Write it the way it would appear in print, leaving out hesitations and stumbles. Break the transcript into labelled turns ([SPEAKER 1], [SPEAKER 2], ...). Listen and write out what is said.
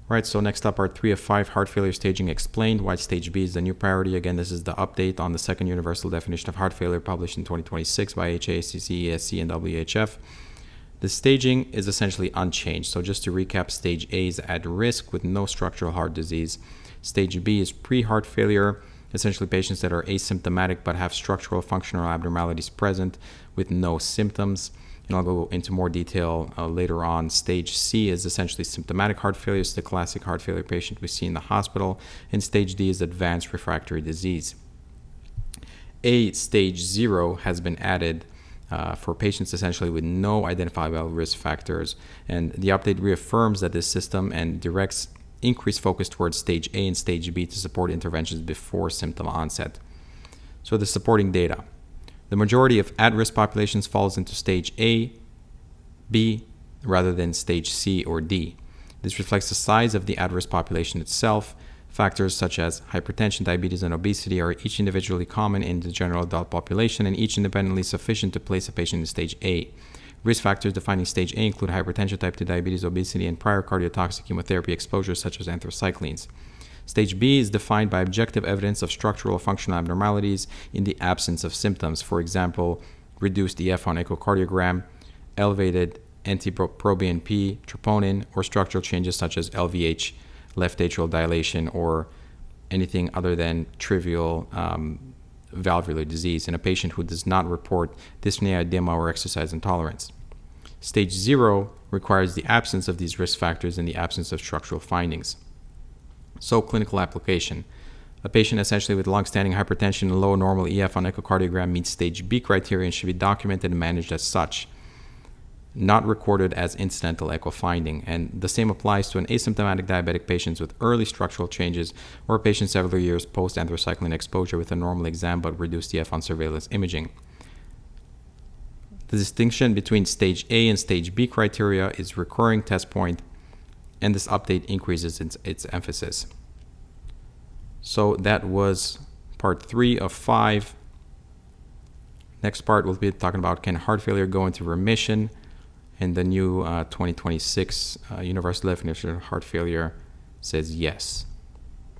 [SPEAKER 1] Right, so next up, part 3 of 5, heart failure staging explained, why stage B is the new priority. Again, this is the update on the second universal definition of heart failure published in 2026 by HACC, ESC, and WHF. The staging is essentially unchanged. So just to recap, stage A is at risk with no structural heart disease. Stage B is pre-heart failure, essentially patients that are asymptomatic but have structural functional abnormalities present with no symptoms. And I'll go into more detail later on. Stage C is essentially symptomatic heart failure. It's the classic heart failure patient we see in the hospital. And stage D is advanced refractory disease. Stage 0 has been added for patients essentially with no identifiable risk factors. And the update reaffirms that this system and directs increased focus towards stage A and stage B to support interventions before symptom onset. So the supporting data. The majority of at-risk populations falls into stage A, B, rather than stage C or D. This reflects the size of the at-risk population itself. Factors such as hypertension, diabetes, and obesity are each individually common in the general adult population and each independently sufficient to place a patient in stage A. Risk factors defining stage A include hypertension, type 2 diabetes, obesity, and prior cardiotoxic chemotherapy exposure such as anthracyclines. Stage B is defined by objective evidence of structural or functional abnormalities in the absence of symptoms. For example, reduced EF on echocardiogram, elevated NT-proBNP, troponin, or structural changes such as LVH, left atrial dilation, or anything other than trivial valvular disease in a patient who does not report dyspnea, edema, or exercise intolerance. Stage 0 requires the absence of these risk factors and the absence of structural findings. So, clinical application. A patient essentially with long-standing hypertension and low normal EF on echocardiogram meets stage B criteria and should be documented and managed as such, not recorded as incidental echo finding. And the same applies to an asymptomatic diabetic patient with early structural changes or a patient several years post-anthracycline exposure with a normal exam but reduced EF on surveillance imaging. The distinction between stage A and stage B criteria is recurring test point, and this update increases its emphasis. So that was part 3 of 5. Next part we'll be talking about, can heart failure go into remission? And the new 2026 universal definition of heart failure says yes.